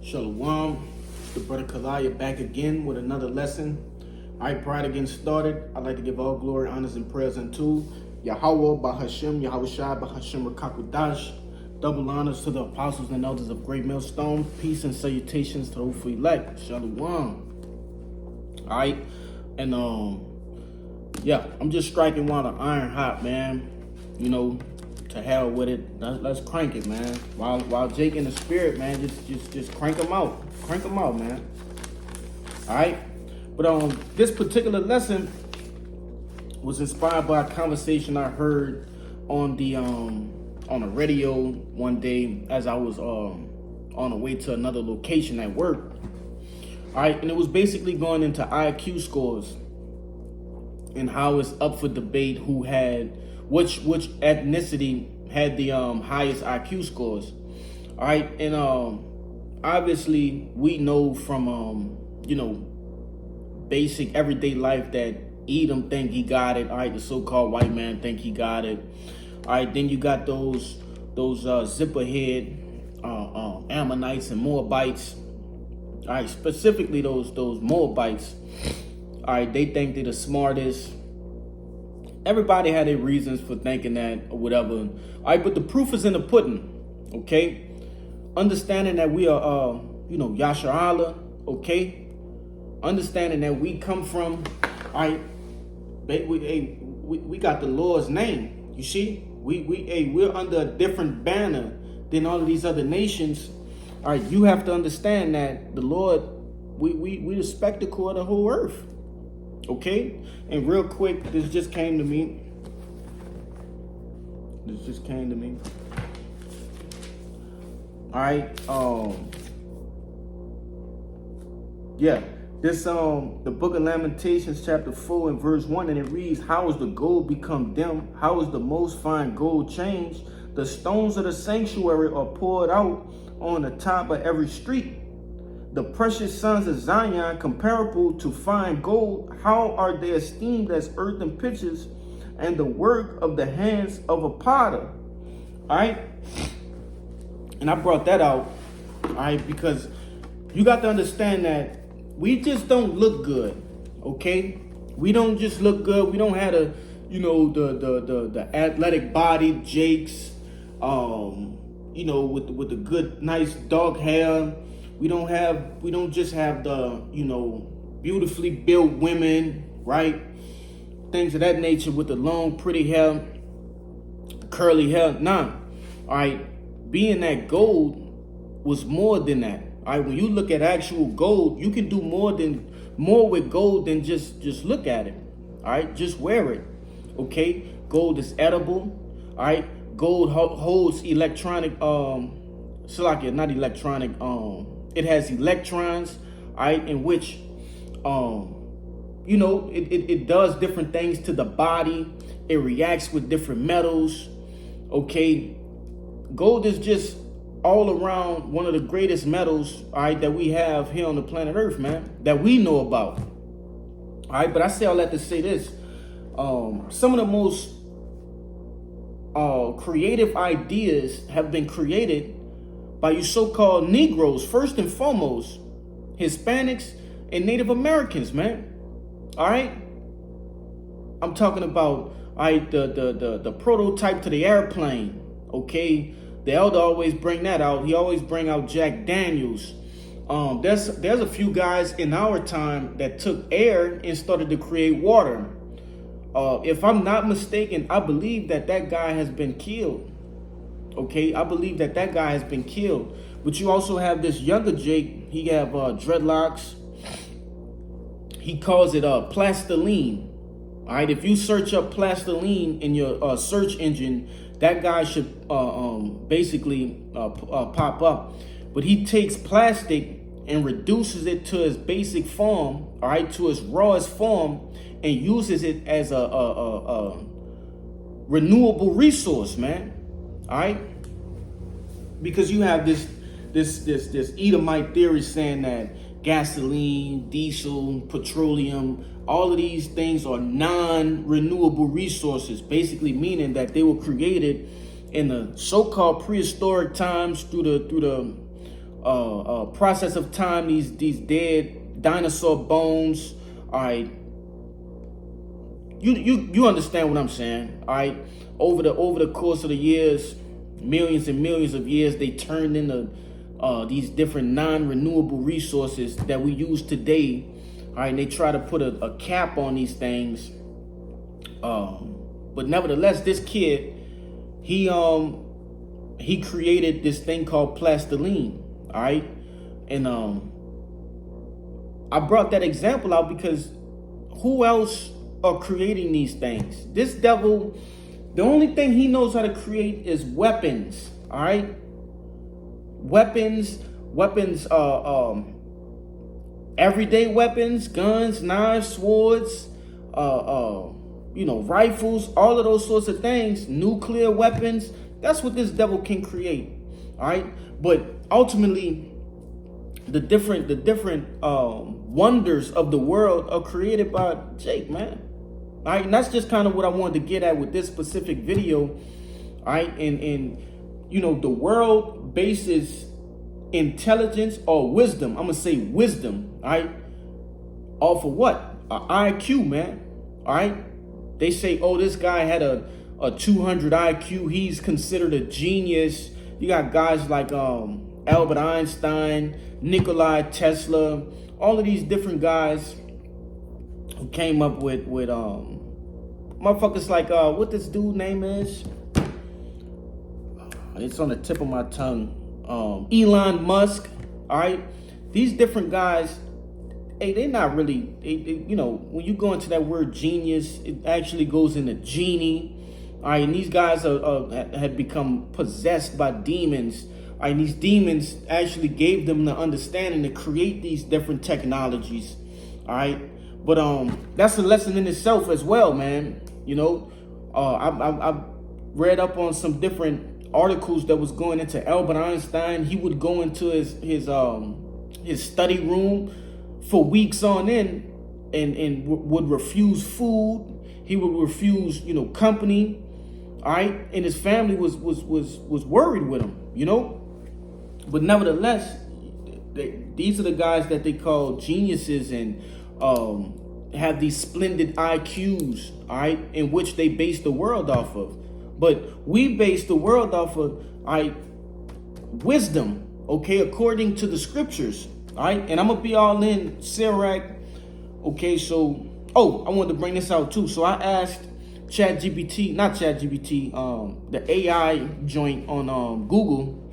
Shalom, it's the brother Kalaya back again with another lesson. All right, prior to getting started, I'd like to give all glory, honors, and prayers unto Yahweh, Bahashem, Yahweh Shai, Bahashem, Rakakudash. Double honors to the apostles and elders of Great Millstone. Peace and salutations to the hopeful elect. Shalom. All right, and yeah, I'm just striking while the iron hot, man. You know, to hell with it. Let's crank it, man. While Jake in the spirit, man, just crank them out. Crank them out, man. All right. But this particular lesson was inspired by a conversation I heard on the radio one day as I was on the way to another location at work. All right, and it was basically going into IQ scores and how it's up for debate who had which ethnicity had the highest IQ scores. All right, and obviously we know from you know, basic everyday life that Edom think he got it. All right, the so-called white man think he got it. All right, then you got those zipperhead Ammonites and Moabites. All right, specifically those Moabites. All right, they think they're the smartest. Everybody had their reasons for thinking that or whatever. All right, but the proof is in the pudding, okay? Understanding that we are, you know, Yasha Allah, okay? Understanding that we come from, all right, we got the Lord's name, you see? We're under a different banner than all of these other nations. All right, you have to understand that the Lord, we the spectacle of the whole earth. Okay, and real quick, this just came to me. All right, yeah, this the book of Lamentations, chapter 4 and verse 1, and it reads, "How is the gold become dim? How is the most fine gold changed? The stones of the sanctuary are poured out on the top of every street. The precious sons of Zion, comparable to fine gold, how are they esteemed as earthen pitchers and the work of the hands of a potter?" All right. And I brought that out, all right, because you got to understand that we just don't look good, okay? We don't just look good. We don't have the, you know, the athletic body, Jake's, you know, with the good, nice dark hair. We don't just have the, you know, beautifully built women, right? Things of that nature with the long, pretty hair, curly hair. Nah. All right. Being that gold was more than that. All right. When you look at actual gold, you can do more with gold than just look at it. All right. Just wear it. Okay. Gold is edible. All right. Gold holds electronic, not electronic, it has electrons, all right, in which, you know, it does different things to the body. It reacts with different metals, okay? Gold is just all around one of the greatest metals, all right, that we have here on the planet Earth, man, that we know about. All right, but I say all that to say this. Some of the most creative ideas have been created by you so-called Negroes, first and foremost, Hispanics and Native Americans, man. All right? I'm talking about, all right, the prototype to the airplane, okay? The elder always bring that out. He always bring out Jack Daniels. There's a few guys in our time that took air and started to create water. If I'm not mistaken, I believe that guy has been killed. Okay, I believe that guy has been killed. But you also have this younger Jake. He have dreadlocks. He calls it plastiline. All right, if you search up plastiline in your search engine, that guy should basically pop up. But he takes plastic and reduces it to its basic form, all right, to its rawest form, and uses it as a renewable resource, man. All right, because you have this Edomite theory saying that gasoline, diesel, petroleum, all of these things are non-renewable resources, basically meaning that they were created in the so-called prehistoric times through the process of time, these dead dinosaur bones. All right, you understand what I'm saying? All right, over the course of the years, millions and millions of years, they turned into these different non-renewable resources that we use today. All right, and they try to put a cap on these things. But nevertheless, this kid, he created this thing called plastiline. All right, and I brought that example out because who else are creating these things? This devil, the only thing he knows how to create is weapons. All right, weapons, everyday weapons, guns, knives, swords, rifles, all of those sorts of things, nuclear weapons. That's what this devil can create. All right, but ultimately, the different wonders of the world are created by Jake, man. All right, and that's just kind of what I wanted to get at with this specific video. All right, and the world bases intelligence or wisdom. I'm gonna say wisdom. All right, off of what? IQ, man. All right, they say, oh, this guy had a 200 IQ. He's considered a genius. You got guys like Albert Einstein, Nikola Tesla, all of these different guys who came up with motherfuckers like what this dude name is. It's on the tip of my tongue. Elon Musk. All right, these different guys. Hey, they're not really. When you go into that word genius, it actually goes into genie. All right, and these guys had become possessed by demons. All right, and these demons actually gave them the understanding to create these different technologies. All right, but that's a lesson in itself as well, man. I read up on some different articles that was going into Albert Einstein. He would go into his study room for weeks on end and would refuse food. He would refuse, company. All right, and his family was worried with him, But nevertheless, these are the guys that they call geniuses and have these splendid IQs, all right, in which they base the world off of. But we base the world off of wisdom, okay, according to the scriptures, all right. And I'm gonna be all in Sirach, okay. So, I wanted to bring this out too. So I asked ChatGPT, the AI joint on Google,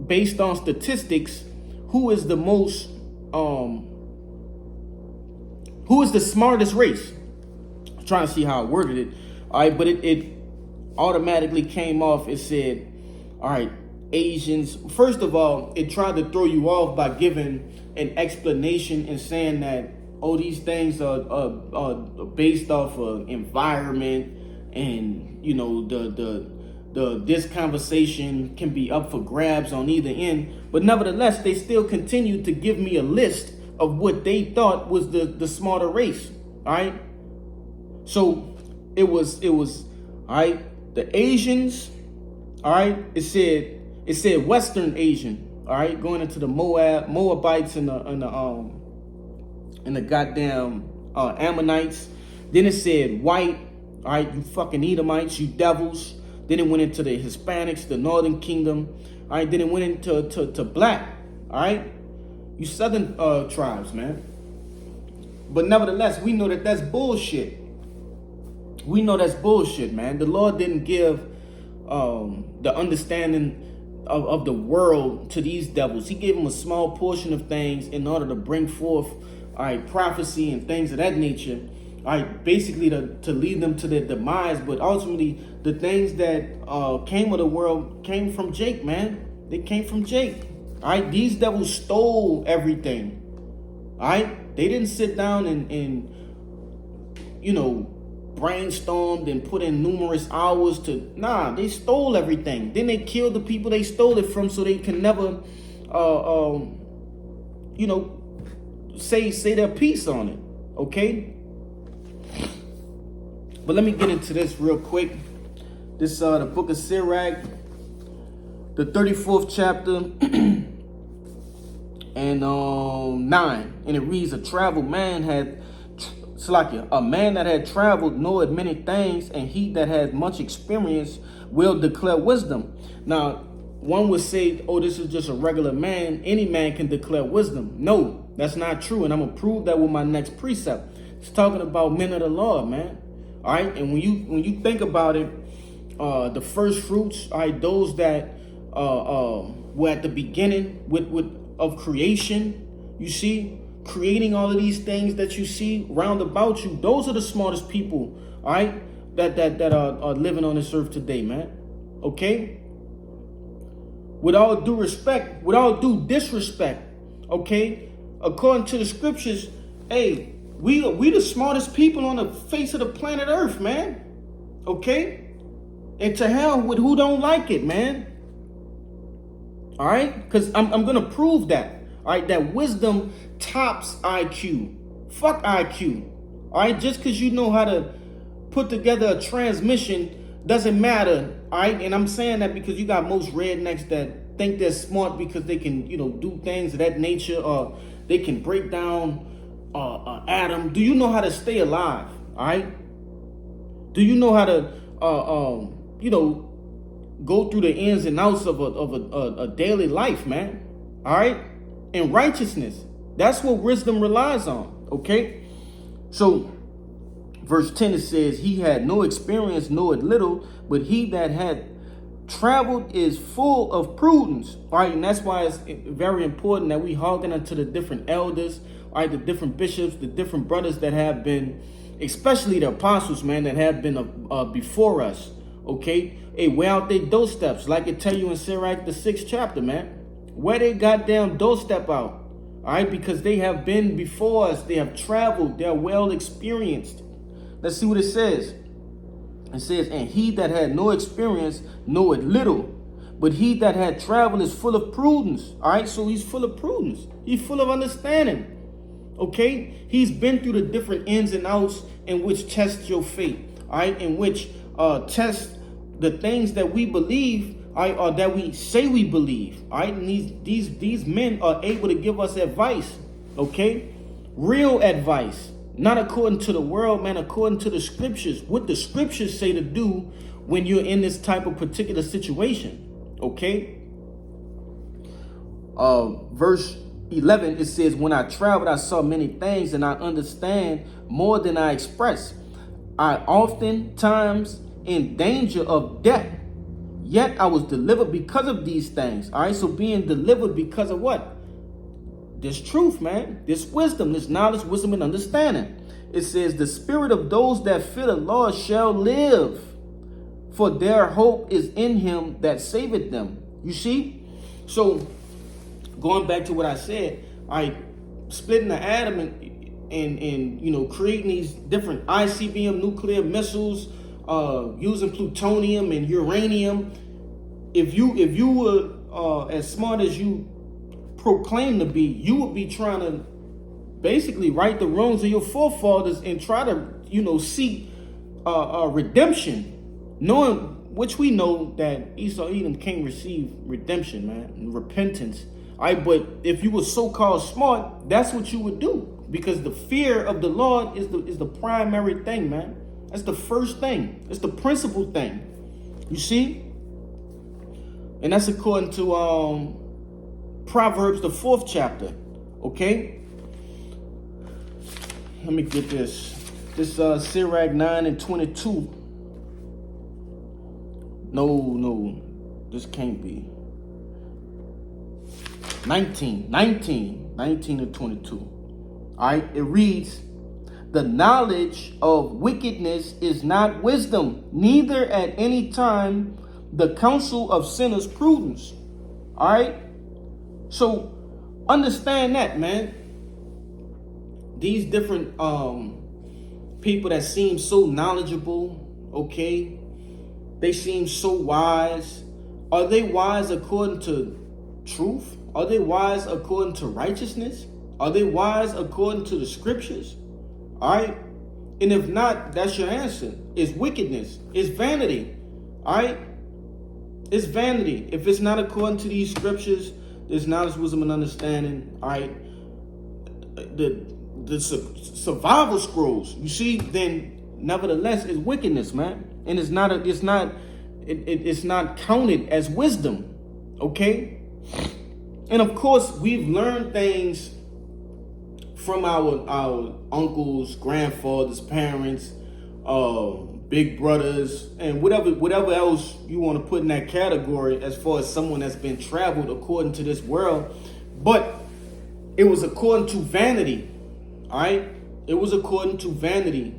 based on statistics, who is the smartest race? I'm trying to see how I worded it. All right, but it automatically came off. It said, all right, Asians. First of all, it tried to throw you off by giving an explanation and saying that, oh, these things are based off of environment, and this conversation can be up for grabs on either end. But nevertheless, they still continued to give me a list of what they thought was the smarter race. All right, so it was all right. The Asians, all right. It said Western Asian, all right, going into the Moabites and the goddamn Ammonites. Then it said white, all right, you fucking Edomites, you devils. Then it went into the Hispanics, the Northern Kingdom, all right. Then it went into black, all right, you Southern tribes, man. But nevertheless, we know that that's bullshit. We know that's bullshit, man. The Lord didn't give the understanding of the world to these devils. He gave them a small portion of things in order to bring forth, all right, prophecy and things of that nature. All right, basically to lead them to their demise. But ultimately, the things that came of the world came from Jake, man. They came from Jake. All right, these devils stole everything. All right, they didn't sit down and brainstormed and put in numerous hours to, they stole everything. Then they killed the people they stole it from so they can never say their piece on it. Okay, but let me get into this real quick. This the book of Sirach, the 34th chapter and 9, and it reads, a man that had traveled knoweth many things, and he that had much experience will declare wisdom. Now, one would say, oh, this is just a regular man. Any man can declare wisdom. No, that's not true. And I'm going to prove that with my next precept. It's talking about men of the Lord, man. All right. And when you think about it, the first fruits, all right, those that were at the beginning of creation, you see, creating all of these things that you see round about you, those are the smartest people, all right, that are living on this earth today, man. Okay? With all due respect, with all due disrespect, okay, according to the scriptures, hey, we the smartest people on the face of the planet Earth, man. Okay? And to hell with who don't like it, man. All right? Because I'm going to prove that. All right? That wisdom tops IQ. Fuck IQ. All right? Just because you know how to put together a transmission doesn't matter. All right? And I'm saying that because you got most rednecks that think they're smart because they can, do things of that nature, or they can break down atom. Do you know how to stay alive? All right? Do you know how to, go through the ins and outs of a daily life, man? All right? And righteousness. That's what wisdom relies on. Okay? So, verse 10, it says, he had no experience, knoweth little, but he that had traveled is full of prudence. All right, and that's why it's very important that we hearken unto the different elders, all right, the different bishops, the different brothers that have been, especially the apostles, man, that have been before us. Okay, hey, wear out their doorsteps, like it tell you in Sirach, the 6th chapter, man. Wear their goddamn doorstep out. All right, because they have been before us, they have traveled, they're well experienced. Let's see what it says. It says, and he that had no experience knoweth little, but he that had traveled is full of prudence. All right, so he's full of prudence. He's full of understanding. Okay, he's been through the different ins and outs in which test your faith. All right, in which test the things that we believe, all right, or that we say we believe. All right, and these men are able to give us advice. Okay, real advice. Not according to the world, man, according to the scriptures. What the scriptures say to do when you're in this type of particular situation. Okay? Verse 11, it says, when I traveled, I saw many things, and I understand more than I express. I oftentimes in danger of death, yet I was delivered because of these things. All right, so being delivered because of what? This truth, man, this wisdom, this knowledge, wisdom, and understanding. It says, the spirit of those that fear the Lord shall live, for their hope is in him that saveth them. You see? So, going back to what I said, splitting the atom and creating these different ICBM nuclear missiles, using plutonium and uranium. If you were as smart as you proclaim to be, you would be trying to basically right the wrongs of your forefathers and try to, seek redemption, knowing which we know that Esau Edom can't receive redemption, man, and repentance. All right, but if you were so-called smart, that's what you would do, because the fear of the Lord is the primary thing, man. That's the first thing. It's the principal thing. You see, and that's according to Proverbs, the 4th chapter. Okay, let me get this. This Sirach 9 and 22. No, this can't be. 19 to 22. All right, it reads, the knowledge of wickedness is not wisdom, neither at any time the counsel of sinners prudence. All right, so understand that, man. These different people that seem so knowledgeable, okay, they seem so wise. Are they wise according to truth? Are they wise according to righteousness? Are they wise according to the scriptures? All right, and if not, that's your answer. It's wickedness. It's vanity. All right, It's vanity. If it's not according to these scriptures, there's knowledge, wisdom, and understanding. All right, the survival scrolls. You see, then nevertheless, it's wickedness, man, and it's not counted as wisdom. Okay, and of course, we've learned things from our uncles, grandfathers, parents, big brothers, and whatever else you want to put in that category as far as someone that's been traveled according to this world. But it was according to vanity. All right, it was according to vanity.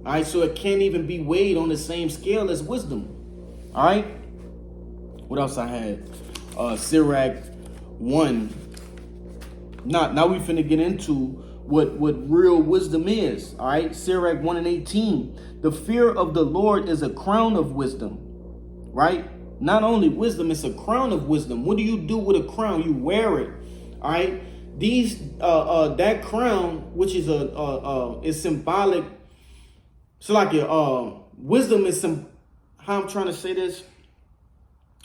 All right, so it can't even be weighed on the same scale as wisdom. All right, what else I had? Sirach 1. Now we finna get into what real wisdom is. All right, Sirach 1:18. The fear of the Lord is a crown of wisdom. Right? Not only wisdom, it's a crown of wisdom. What do you do with a crown? You wear it. All right. That crown, which is is symbolic. So like your wisdom is how I'm trying to say this.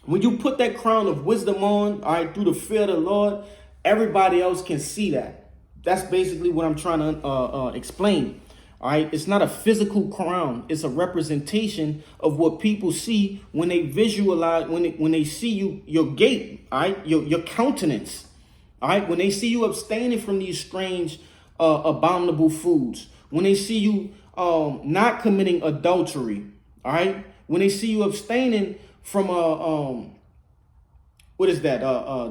When you put that crown of wisdom on, all right, through the fear of the Lord, everybody else can see that. That's basically what I'm trying to explain. All right, it's not a physical crown. It's a representation of what people see when they visualize, when they see you, your gait, all right, your countenance. All right, when they see you abstaining from these strange, abominable foods, when they see you not committing adultery, all right, when they see you abstaining from what is that?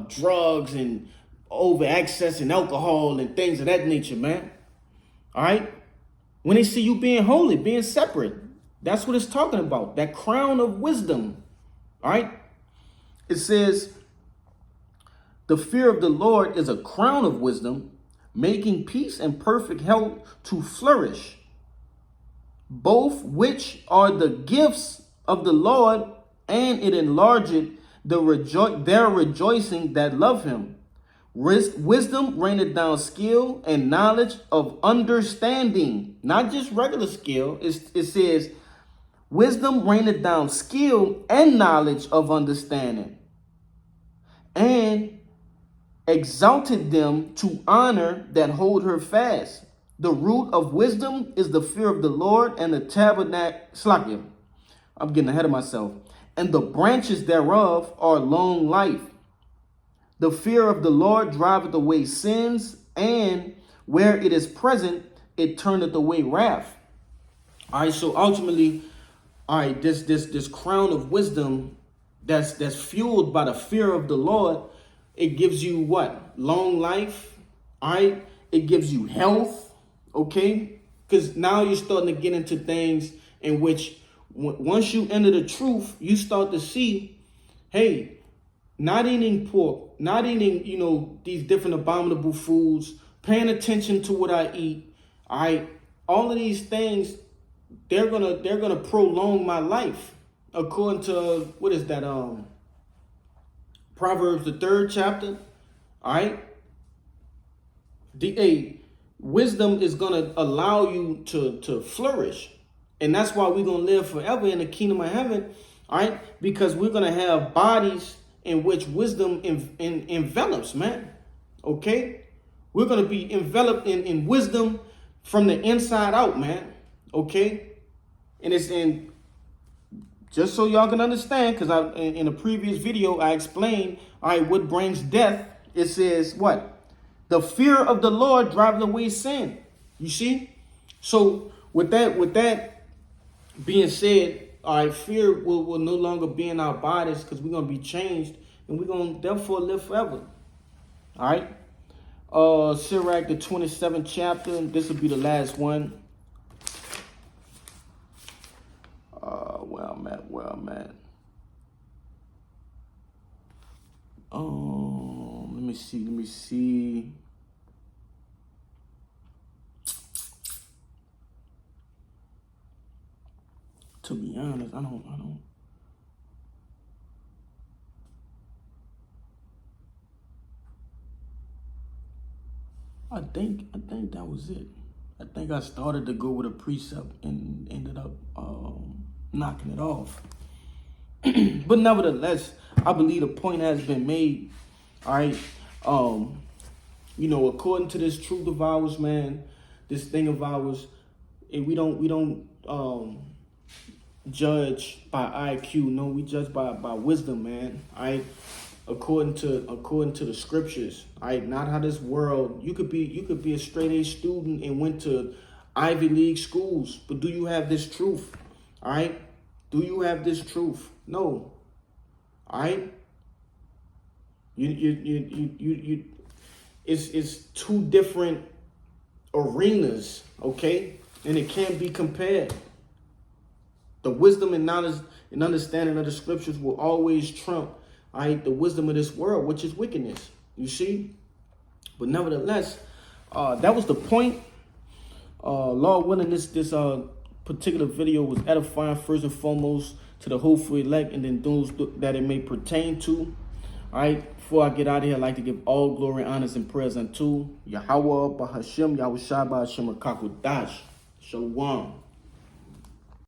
Drugs and over access and alcohol and things of that nature, man. All right. When they see you being holy, being separate, that's what it's talking about. That crown of wisdom. All right. It says, the fear of the Lord is a crown of wisdom, making peace and perfect health to flourish, both which are the gifts of the Lord, and it enlargeth their rejoicing that love him. Wisdom raineth down skill and knowledge of understanding, not just regular skill. It says, wisdom raineth down skill and knowledge of understanding, and exalted them to honor that hold her fast. The root of wisdom is the fear of the Lord, and the tabernacle. I'm getting ahead of myself. And the branches thereof are long life. The fear of the Lord driveth away sins, and where it is present, it turneth away wrath. All right, so ultimately, all right, this crown of wisdom that's fueled by the fear of the Lord, it gives you what? Long life. All right, it gives you health. Okay, because now you're starting to get into things in which once you enter the truth, you start to see, hey, not eating pork, not eating, these different abominable foods, paying attention to what I eat. All right, all of these things, they're gonna prolong my life, according to what is that? Proverbs, the 3rd chapter. All right, wisdom is gonna allow you to flourish, and that's why we're gonna live forever in the kingdom of heaven. All right, because we're gonna have bodies in which wisdom envelops, man. Okay? We're going to be enveloped in wisdom from the inside out, man. Okay? And it's in, just so y'all can understand, because in a previous video, I explained, all right, what brings death. It says what? The fear of the Lord driving away sin. You see? So with that being said, all right, fear will no longer be in our bodies, because we're going to be changed, and we're going to therefore live forever. All right. Sirach, the 27th chapter. This will be the last one. Where I'm at. Let me see. To be honest, I don't. I think that was it. I think I started to go with a precept and ended up knocking it off. But nevertheless, I believe the point has been made. All right. You know, according to this truth of ours, man, this thing of ours, and we don't judge by IQ. No, we judge by wisdom, man. All right. According to the scriptures, all right, not how this world. You could be a straight A student and went to Ivy League schools, but do you have this truth? All right, do you have this truth? No. All right, you it's two different arenas, okay, and it can't be compared. The wisdom and knowledge and understanding of the scriptures will always trump, all right, the wisdom of this world, which is wickedness. You see? But nevertheless, that was the point. Lord willing, this particular video was edifying first and foremost to the hopeful elect, and then those that it may pertain to. All right. Before I get out of here, I'd like to give all glory, honors, and prayers unto Yahweh, Bahashem, Yahushua, Bahashem, Kakudash. Shalom.